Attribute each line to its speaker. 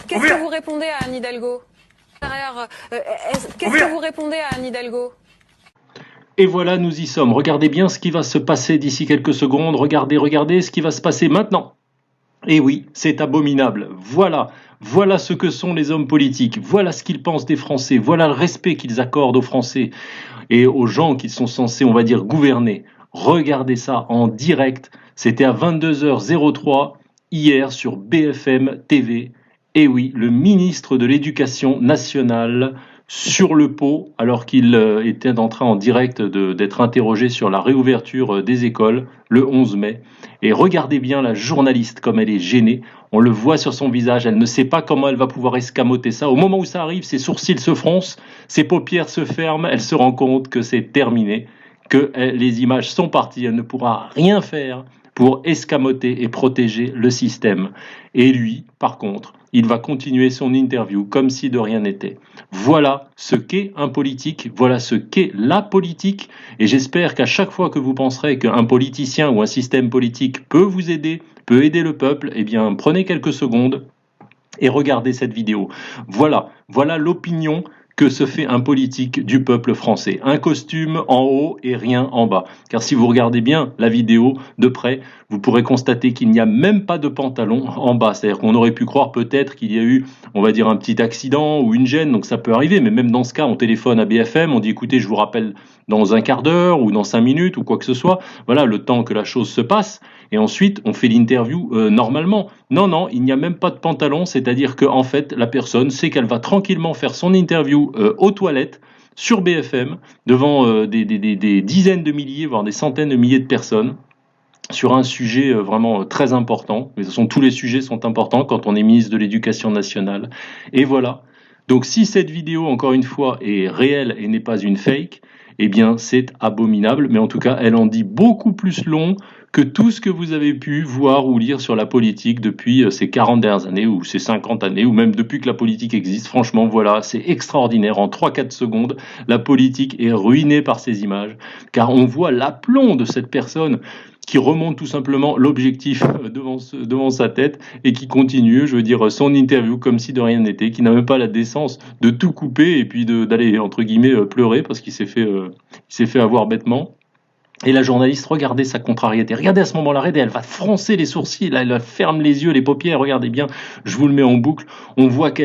Speaker 1: Qu'est-ce que vous répondez à Anne Hidalgo? Qu'est-ce que vous répondez à Anne Hidalgo?
Speaker 2: Et voilà, nous y sommes. Regardez bien ce qui va se passer d'ici quelques secondes. Regardez ce qui va se passer maintenant. Et oui, c'est abominable. Voilà ce que sont les hommes politiques. Voilà ce qu'ils pensent des Français. Voilà le respect qu'ils accordent aux Français et aux gens qui sont censés, on va dire, gouverner. Regardez ça en direct. C'était à 22h03 hier sur BFM TV. Et oui, le ministre de l'Éducation nationale sur le pot, alors qu'il était en train en direct d'être interrogé sur la réouverture des écoles le 11 mai. Et regardez bien la journaliste comme elle est gênée. On le voit sur son visage, elle ne sait pas comment elle va pouvoir escamoter ça. Au moment où ça arrive, ses sourcils se froncent, ses paupières se ferment, elle se rend compte que c'est terminé, que les images sont parties, elle ne pourra rien faire pour escamoter et protéger le système. Et lui, par contre, il va continuer son interview comme si de rien n'était. Voilà ce qu'est un politique, voilà ce qu'est la politique, et j'espère qu'à chaque fois que vous penserez qu'un politicien ou un système politique peut vous aider, peut aider le peuple, eh bien prenez quelques secondes et regardez cette vidéo. Voilà l'opinion que se fait un politique du peuple français. Un costume en haut et rien en bas. Car si vous regardez bien la vidéo de près, vous pourrez constater qu'il n'y a même pas de pantalon en bas. C'est-à-dire qu'on aurait pu croire peut-être qu'il y a eu, on va dire, un petit accident ou une gêne, donc ça peut arriver. Mais même dans ce cas, on téléphone à BFM, on dit écoutez, je vous rappelle dans un quart d'heure ou dans 5 minutes ou quoi que ce soit. Voilà, le temps que la chose se passe. Et ensuite, on fait l'interview normalement. Non, il n'y a même pas de pantalon, c'est-à-dire que en fait, la personne sait qu'elle va tranquillement faire son interview aux toilettes, sur BFM, devant des dizaines de milliers, voire des centaines de milliers de personnes, sur un sujet vraiment très important. Mais de toute façon, tous les sujets sont importants quand on est ministre de l'Éducation nationale. Et voilà. Donc si cette vidéo, encore une fois, est réelle et n'est pas une fake, eh bien c'est abominable, mais en tout cas, elle en dit beaucoup plus long que tout ce que vous avez pu voir ou lire sur la politique depuis ces 40 dernières années, ou ces 50 années, ou même depuis que la politique existe. Franchement, voilà, c'est extraordinaire. En 3-4 secondes, la politique est ruinée par ces images, car on voit l'aplomb de cette personne qui remonte tout simplement l'objectif devant sa tête et qui continue, je veux dire, son interview comme si de rien n'était, qui n'a même pas la décence de tout couper et puis d'aller, entre guillemets, pleurer parce qu'il s'est fait avoir bêtement. Et la journaliste, regardez sa contrariété. Regardez à ce moment-là, regardez, elle va froncer les sourcils, elle ferme les yeux, les paupières. Regardez bien, je vous le mets en boucle. On voit qu'elle